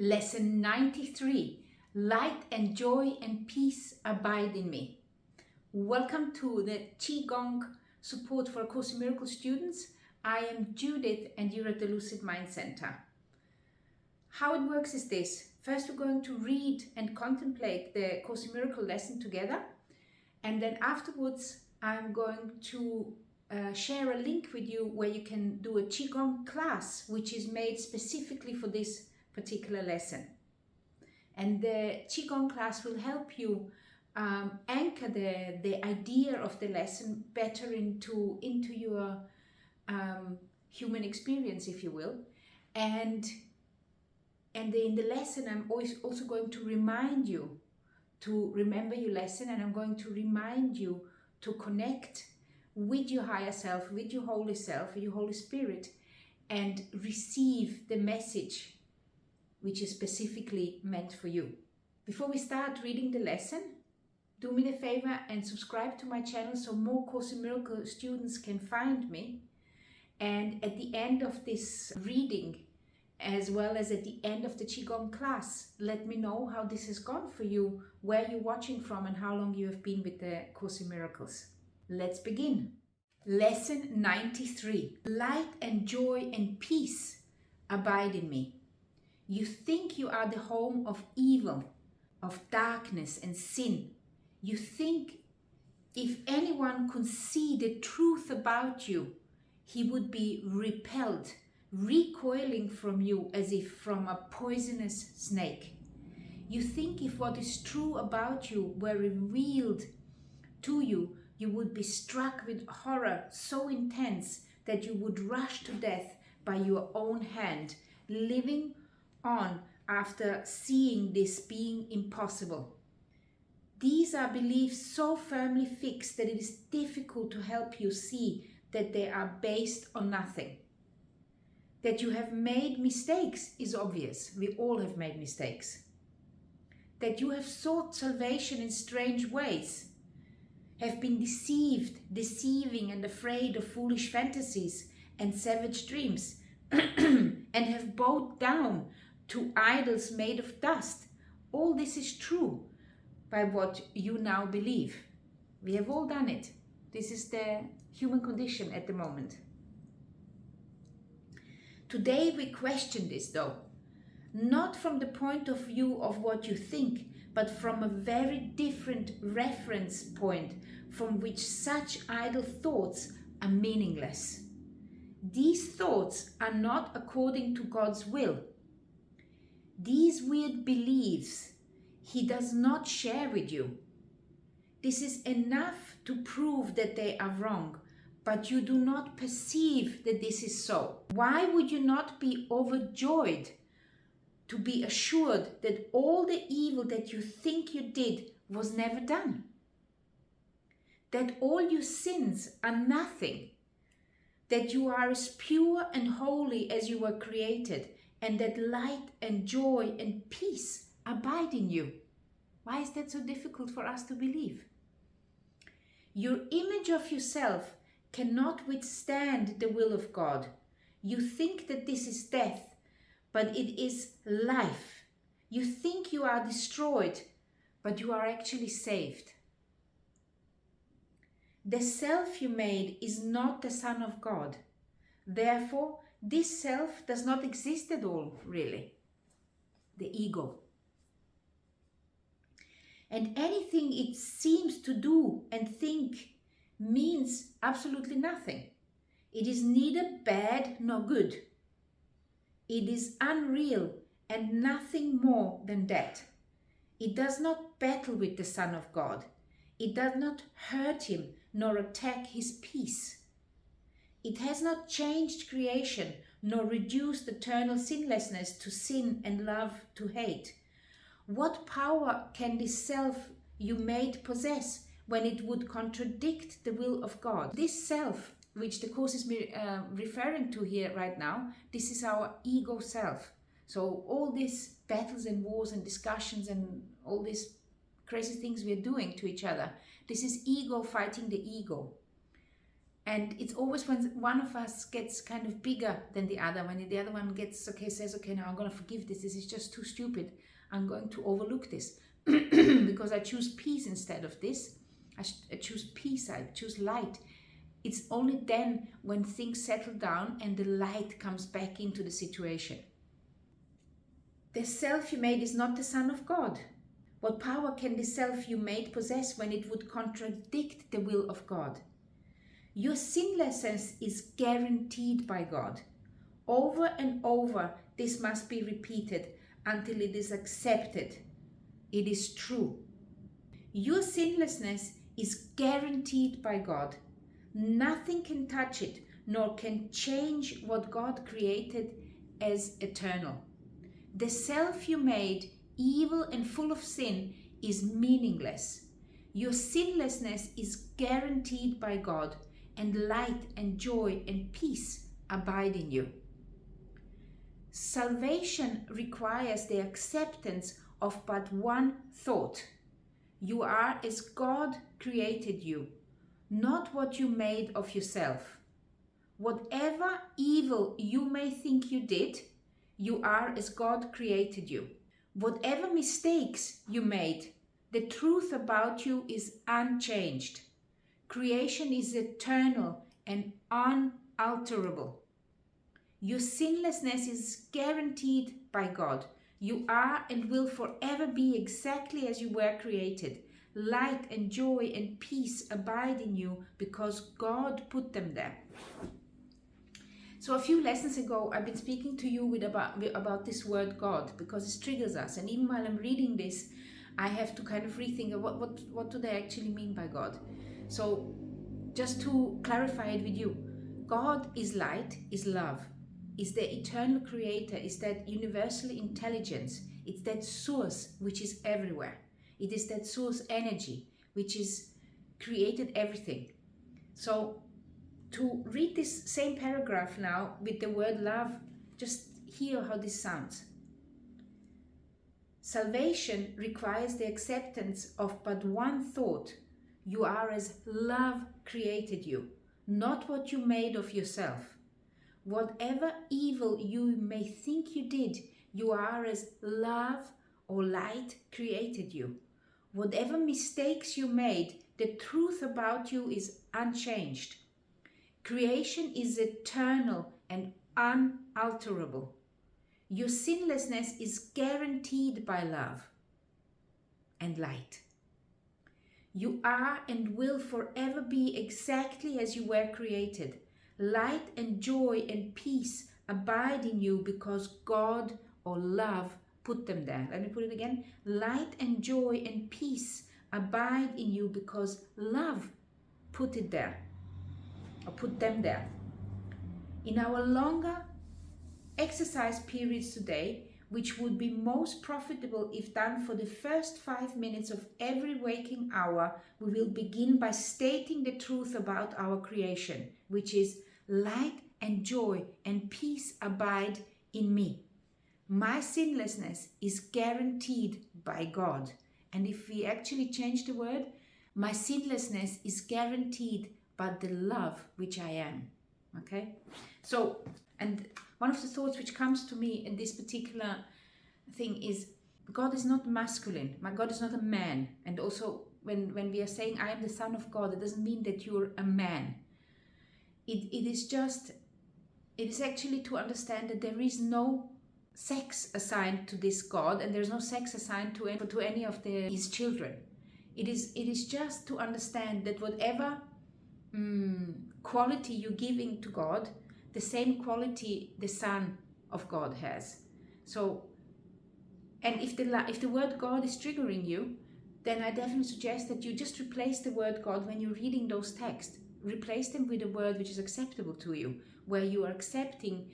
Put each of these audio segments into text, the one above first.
Lesson 93, Light and Joy and Peace Abide in Me. Welcome to the Qigong support for Course in Miracles students. I am Judith and you're at the Lucid Mind Center. How it works is this. First we're going to read and contemplate the Course in Miracles lesson together, and then afterwards I'm going to share a link with you where you can do a Qigong class which is made specifically for this particular lesson. And the Qigong class will help you anchor the idea of the lesson better into your human experience, if you will. And in the lesson I'm also going to remind you to remember your lesson, and I'm going to remind you to connect with your higher self, with your holy self, with your Holy Spirit, and receive the message which is specifically meant for you. Before we start reading the lesson, do me the favor and subscribe to my channel so more Course in Miracles students can find me. And at the end of this reading, as well as at the end of the Qigong class, let me know how this has gone for you, where you're watching from, and how long you have been with the Course in Miracles. Let's begin. Lesson 93. Light and joy and peace abide in me. You think you are the home of evil, of darkness and sin. You think if anyone could see the truth about you, he would be repelled, recoiling from you as if from a poisonous snake. You think if what is true about you were revealed to you, you would be struck with horror so intense that you would rush to death by your own hand, living on after seeing this being impossible. These are beliefs so firmly fixed that it is difficult to help you see that they are based on nothing. That you have made mistakes is obvious. We all have made mistakes. That you have sought salvation in strange ways, have been deceived, deceiving and afraid of foolish fantasies and savage dreams, and have bowed down to idols made of dust. All this is true by what you now believe. We have all done it. This is the human condition at the moment. Today we question this though, not from the point of view of what you think, but from a very different reference point from which such idle thoughts are meaningless. These thoughts are not according to God's will. These weird beliefs He does not share with you. This is enough to prove that they are wrong, but you do not perceive that this is so. Why would you not be overjoyed to be assured that all the evil that you think you did was never done? That all your sins are nothing? That you are as pure and holy as you were created, and that light and joy and peace abide in you? Why is that so difficult for us to believe? Your image of yourself cannot withstand the will of God. You think that this is death, but it is life. You think you are destroyed, but you are actually saved. The self you made is not the Son of God. Therefore, this self does not exist at all, really. The ego. And anything it seems to do and think means absolutely nothing. It is neither bad nor good. It is unreal and nothing more than that. It does not battle with the Son of God. It does not hurt him nor attack his peace. It has not changed creation nor reduced eternal sinlessness to sin and love to hate. What power can this self you made possess when it would contradict the will of God? This self, which the Course is referring to here right now, this is our ego self. So all these battles and wars and discussions and all these crazy things we're doing to each other, this is ego fighting the ego. And it's always when one of us gets kind of bigger than the other, when the other one says, okay, now I'm going to forgive this. This is just too stupid. I'm going to overlook this because I choose peace instead of this. I choose peace. I choose light. It's only then when things settle down and the light comes back into the situation. The self you made is not the Son of God. What power can the self you made possess when it would contradict the will of God? Your sinlessness is guaranteed by God. Over and over, this must be repeated until it is accepted. It is true. Your sinlessness is guaranteed by God. Nothing can touch it, nor can change what God created as eternal. The self you made, evil and full of sin, is meaningless. Your sinlessness is guaranteed by God, and light and joy and peace abide in you. Salvation requires the acceptance of but one thought. You are as God created you, not what you made of yourself. Whatever evil you may think you did, you are as God created you. Whatever mistakes you made, the truth about you is unchanged. Creation is eternal and unalterable. Your sinlessness is guaranteed by God. You are and will forever be exactly as you were created. Light and joy and peace abide in you because God put them there. So a few lessons ago, I've been speaking to you about this word God because it triggers us. And even while I'm reading this, I have to kind of rethink what do they actually mean by God. So just to clarify it with you, God is light, is love, is the eternal creator, is that universal intelligence. It's that source which is everywhere. It is that source energy which is created everything. So to read this same paragraph now with the word love, just hear how this sounds. Salvation requires the acceptance of but one thought. You are as love created you, not what you made of yourself. Whatever evil you may think you did, you are as love or light created you. Whatever mistakes you made, the truth about you is unchanged. Creation is eternal and unalterable. Your sinlessness is guaranteed by love and light. You are and will forever be exactly as you were created. Light and joy and peace abide in you because God or love put them there. Let me put it again. Light and joy and peace abide in you because love put it there, or put them there. In our longer exercise periods today, which would be most profitable if done for the first 5 minutes of every waking hour, we will begin by stating the truth about our creation, which is light and joy and peace abide in me. My sinlessness is guaranteed by God. And if we actually change the word, my sinlessness is guaranteed by the love which I am. Okay? So, and one of the thoughts which comes to me in this particular thing is God is not masculine. My God is not a man. And also when we are saying I am the Son of God, it doesn't mean that you're a man. It is actually to understand that there is no sex assigned to this God, and there's no sex assigned to any of his children. It is just to understand that whatever quality you're giving to God, the same quality the Son of God has. So, and if the word God is triggering you, then I definitely suggest that you just replace the word God when you're reading those texts. Replace them with a word which is acceptable to you, where you are accepting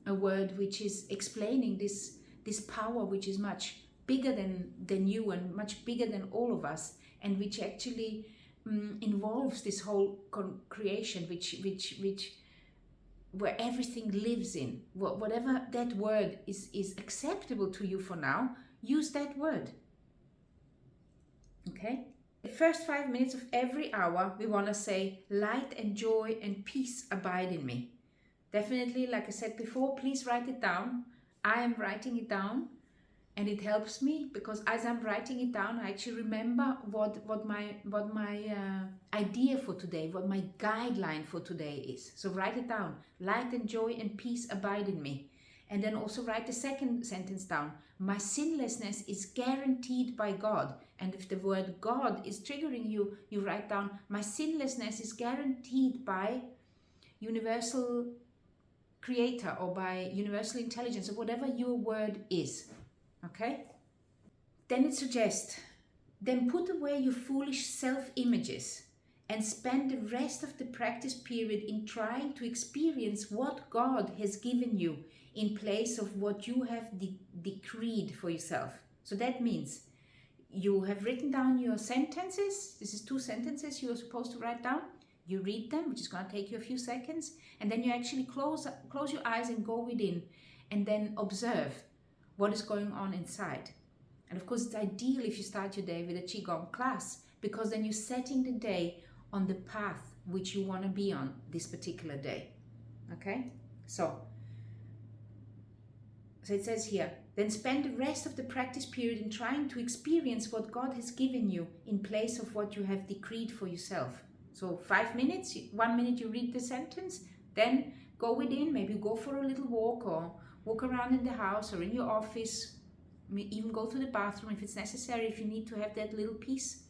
a word which is explaining this power which is much bigger than you and much bigger than all of us, and which actually involves this whole creation, which where everything lives in. Whatever that word is acceptable to you for now, use that word. Okay? The first 5 minutes of every hour, we want to say, light and joy and peace abide in me. Definitely, like I said before, please write it down. I am writing it down, and it helps me because as I'm writing it down, I actually remember what my idea for today, what my guideline for today is. So write it down. Light and joy and peace abide in me. And then also write the second sentence down. My sinlessness is guaranteed by God. And if the word God is triggering you, you write down, my sinlessness is guaranteed by universal creator or by universal intelligence or whatever your word is. Okay? Then it suggests, then put away your foolish self-images and spend the rest of the practice period in trying to experience what God has given you in place of what you have decreed for yourself. So that means you have written down your sentences. This is 2 sentences you're supposed to write down. You read them, which is going to take you a few seconds, and then you actually close your eyes and go within and then observe what is going on inside. And of course, it's ideal if you start your day with a Qigong class, because then you're setting the day on the path which you want to be on this particular day. Okay? So it says here, then spend the rest of the practice period in trying to experience what God has given you in place of what you have decreed for yourself. So 5 minutes, 1 minute you read the sentence, then go within, maybe go for a little walk or walk around in the house or in your office, even go to the bathroom if it's necessary, if you need to have that little peace.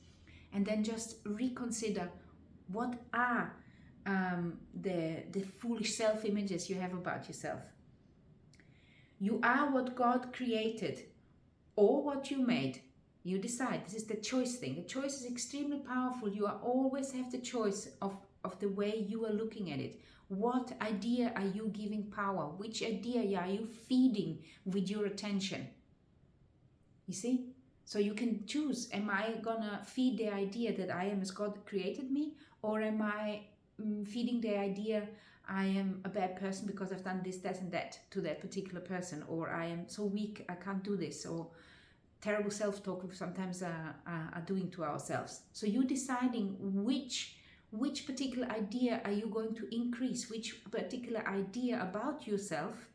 And then just reconsider what are the foolish self-images you have about yourself. You are what God created or what you made. You decide. This is the choice thing. The choice is extremely powerful. You always have the choice of the way you are looking at it. What idea are you giving power? Which idea are you feeding with your attention? You see? So you can choose, am I gonna feed the idea that I am as God created me? Or am I feeding the idea I am a bad person because I've done this, that and that to that particular person? Or I am so weak, I can't do this. Or terrible self-talk we sometimes are doing to ourselves. So you deciding which particular idea are you going to increase, which particular idea about yourself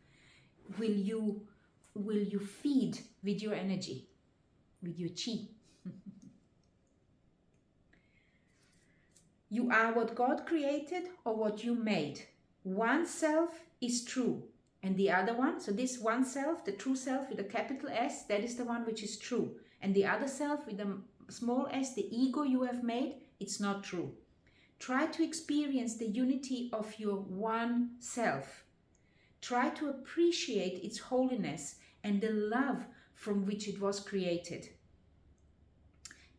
will you feed with your energy, with your chi. You are what God created or what you made. One self is true and the other one, so this one self, the true self with a capital S, that is the one which is true. And the other self with a small s, the ego you have made, it's not true. Try to experience the unity of your one self. Try to appreciate its holiness and the love from which it was created.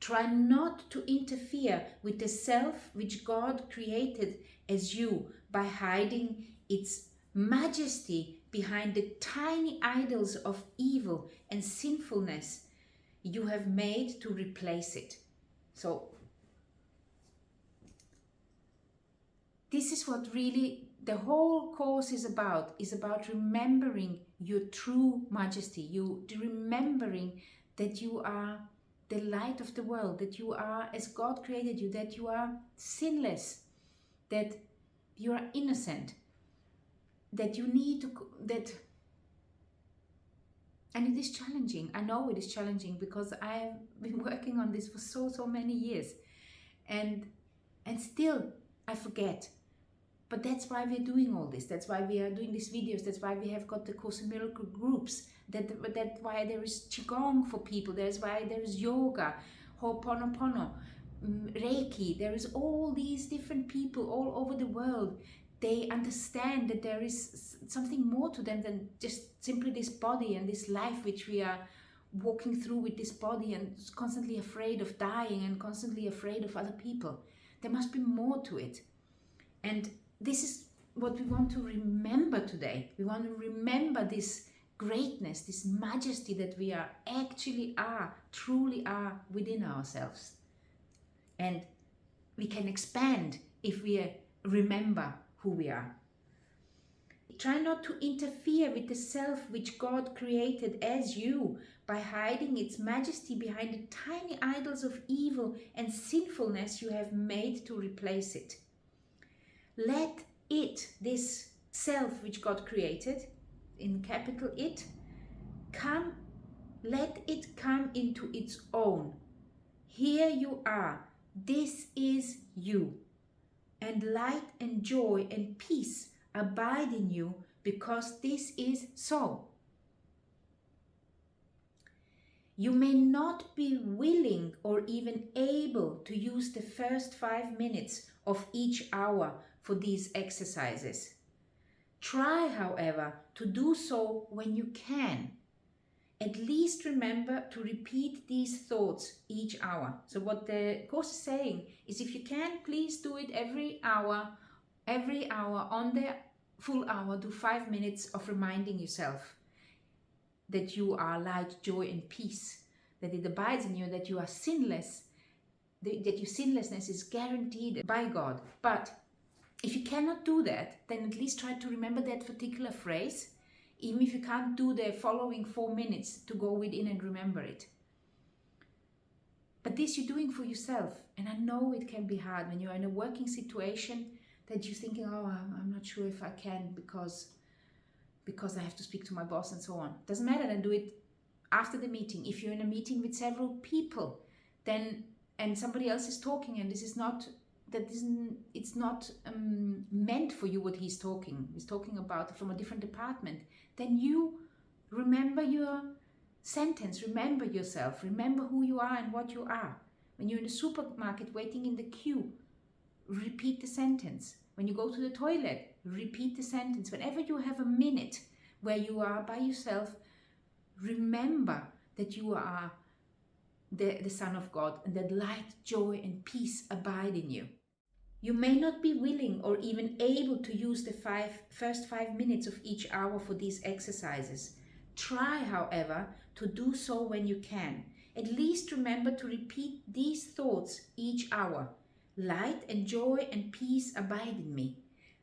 Try not to interfere with the self which God created as you by hiding its majesty behind the tiny idols of evil and sinfulness you have made to replace it. So this is what really the whole course is about remembering your true majesty, you remembering that you are the light of the world, that you are as God created you, that you are sinless, that you are innocent, that you need to, and it is challenging. I know it is challenging because I've been working on this for so many years, and still I forget. But that's why we're doing all this. That's why we are doing these videos. That's why we have got the Course in Miracle groups. That's why there is Qigong for people. That's why there is yoga, Ho'oponopono, Reiki. There is all these different people all over the world. They understand that there is something more to them than just simply this body and this life which we are walking through with this body and constantly afraid of dying and constantly afraid of other people. There must be more to it. And this is what we want to remember today. We want to remember this greatness, this majesty that we truly are within ourselves. And we can expand if we remember who we are. Try not to interfere with the self which God created as you by hiding its majesty behind the tiny idols of evil and sinfulness you have made to replace it. Let it, this self which God created, in capital It, let it come into its own. Here you are. This is you. And light and joy and peace abide in you because this is so. You may not be willing or even able to use the first 5 minutes of each hour for these exercises. Try, however, to do so when you can. At least remember to repeat these thoughts each hour. So what the Course is saying is, if you can, please do it every hour on the full hour, do 5 minutes of reminding yourself that you are light, joy and peace, that it abides in you, that you are sinless, that your sinlessness is guaranteed by God. But if you cannot do that, then at least try to remember that particular phrase, even if you can't do the following 4 minutes to go within and remember it. But this you're doing for yourself. And I know it can be hard when you're in a working situation that you're thinking, oh, I'm not sure if I can because I have to speak to my boss and so on. Doesn't matter, then do it after the meeting. If you're in a meeting with several people, then and somebody else is talking and it's not meant for you what he's talking about from a different department, then you remember your sentence, remember yourself, remember who you are and what you are. When you're in the supermarket waiting in the queue, repeat the sentence. When you go to the toilet, repeat the sentence. Whenever you have a minute where you are by yourself, remember that you are the Son of God and that light, joy and peace abide in you. You may not be willing or even able to use the first 5 minutes of each hour for these exercises. Try, however, to do so when you can. At least remember to repeat these thoughts each hour. Light and joy and peace abide in me.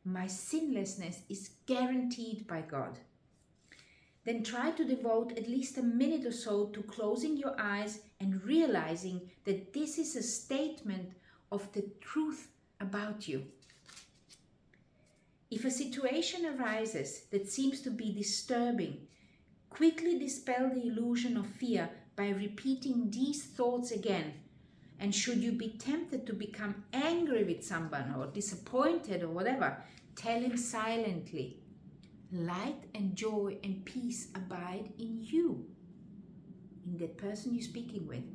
My sinlessness is guaranteed by God. Then try to devote at least a minute or so to closing your eyes and realizing that this is a statement of the truth about you. If a situation arises that seems to be disturbing, quickly dispel the illusion of fear by repeating these thoughts again. And should you be tempted to become angry with someone or disappointed or whatever, tell him silently, light and joy and peace abide in you, in that person you're speaking with.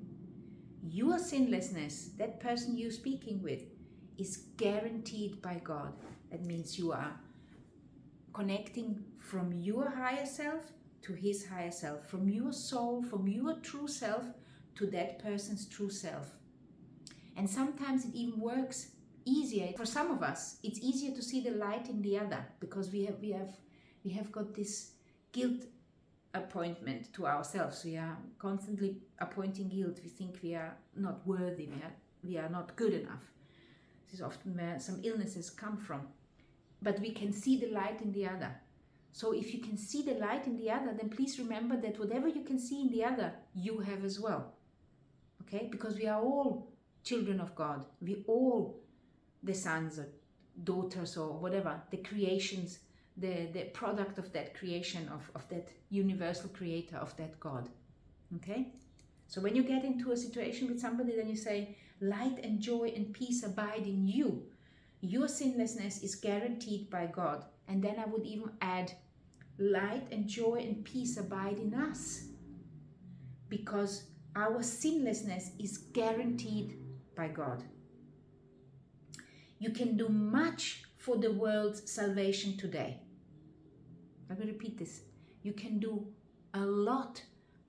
Your sinlessness, that person you're speaking with, is guaranteed by God. That means you are connecting from your higher self to his higher self, from your soul, from your true self to that person's true self. And sometimes it even works easier. For some of us, it's easier to see the light in the other because we have got this guilt appointment to ourselves. We are constantly appointing guilt. We think we are not worthy. We are not good enough. This is often where some illnesses come from. But we can see the light in the other. So if you can see the light in the other, then please remember that whatever you can see in the other, you have as well. Okay? Because we are all children of God. We all the sons or daughters or whatever, the creations, the product of that creation, of that universal creator, of that God. Okay? So when you get into a situation with somebody, then you say, light and joy and peace abide in you. Your sinlessness is guaranteed by God. And then I would even add, light and joy and peace abide in us. Because our sinlessness is guaranteed by God. You can do much for the world's salvation today. I will repeat this. You can do a lot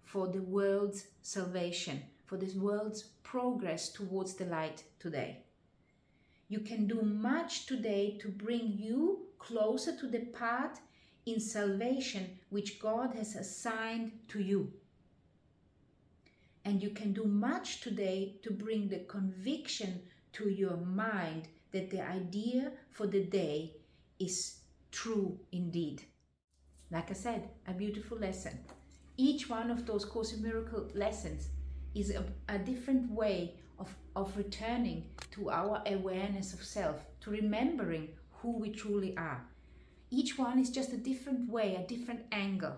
for the world's salvation, for this world's progress towards the light today. You can do much today to bring you closer to the path in salvation which God has assigned to you. And you can do much today to bring the conviction to your mind that the idea for the day is true indeed. Like I said, a beautiful lesson. Each one of those Course in Miracles lessons is a different way of returning to our awareness of self, to remembering who we truly are. Each one is just a different way, a different angle.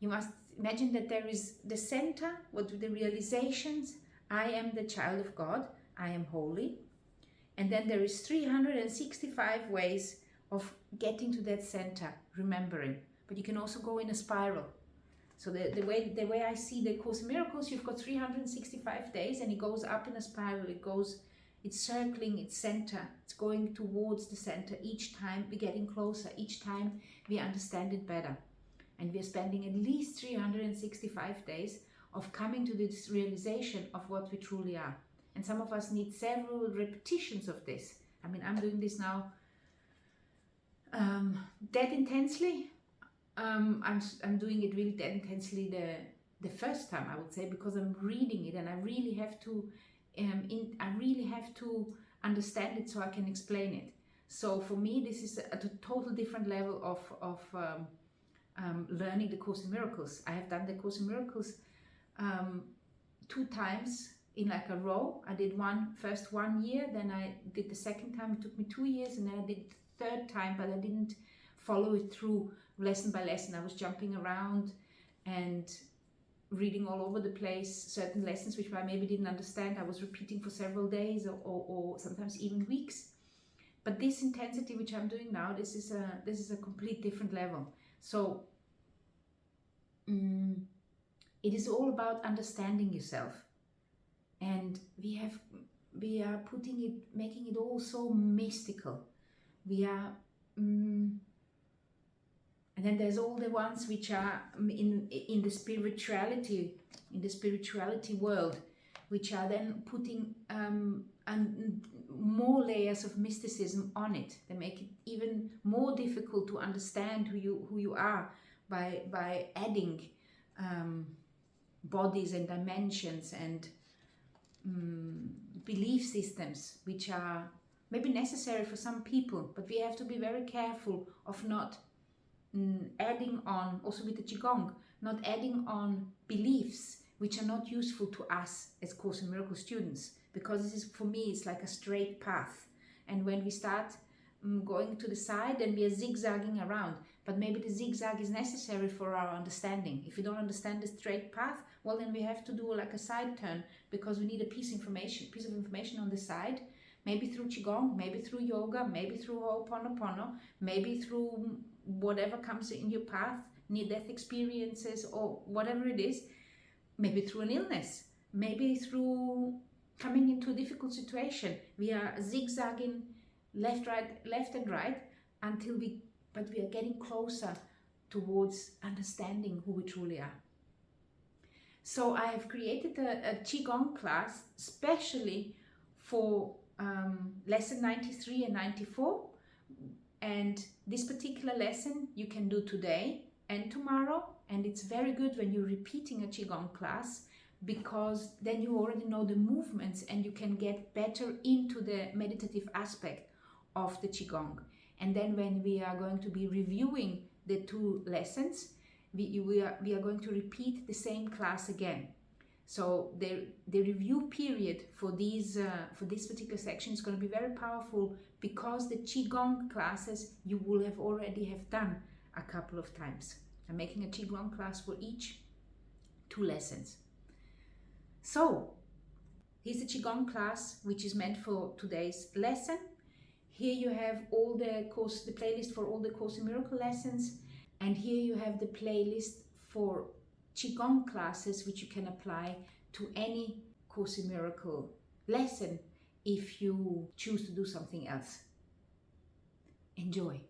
You must imagine that there is the center, what the realizations, I am the child of God, I am holy. And then there is 365 ways of getting to that center, remembering. But you can also go in a spiral. So the way I see the Course in Miracles, you've got 365 days and it goes up in a spiral. It's circling its center. It's going towards the center. Each time we're getting closer. Each time we understand it better. And we're spending at least 365 days of coming to this realization of what we truly are. And some of us need several repetitions of this. I mean, I'm doing this now that intensely. I'm doing it really that intensely the first time, I would say, because I'm reading it and I really have to understand it so I can explain it. So for me, this is a total different level of learning the Course in Miracles. I have done the Course in Miracles 2 times in like a row. I did first 1 year, then I did the second time. It took me 2 years, and then I did the third time, but I didn't follow it through lesson by lesson. I was jumping around and reading all over the place certain lessons which I maybe didn't understand. I was repeating for several days or sometimes even weeks. But this intensity which I'm doing now, this is a complete different level. So it is all about understanding yourself, and we are making it all so mystical. We are and then there's all the ones which are in the spirituality world, which are then putting more layers of mysticism on it. They make it even more difficult to understand who you are by adding bodies and dimensions and belief systems, which are maybe necessary for some people, but we have to be very careful of not adding on, also with the Qigong, not adding on beliefs which are not useful to us as Course in Miracles students, because this is, for me, it's like a straight path. And when we start going to the side, then we are zigzagging around. But maybe the zigzag is necessary for our understanding. If you don't understand the straight path, well, then we have to do like a side turn, because we need a piece of information on the side, maybe through Qigong, maybe through yoga, maybe through Ho'oponopono, maybe through whatever comes in your path, near-death experiences or whatever it is, maybe through an illness, maybe through coming into a difficult situation. We are zigzagging left and right but we are getting closer towards understanding who we truly are. So I have created a Qigong class specially for lesson 93 and 94. And this particular lesson you can do today and tomorrow, and it's very good when you're repeating a Qigong class, because then you already know the movements and you can get better into the meditative aspect of the Qigong. And then when we are going to be reviewing the 2 lessons, we are going to repeat the same class again. So the review period for this particular section is going to be very powerful, because the Qigong classes you will have already done a couple of times. I'm making a Qigong class for each 2 lessons. So here's the Qigong class, which is meant for today's lesson. Here you have the playlist for all the Course in Miracles lessons, and here you have the playlist for Qigong classes, which you can apply to any Course in Miracles lesson if you choose to do something else. Enjoy.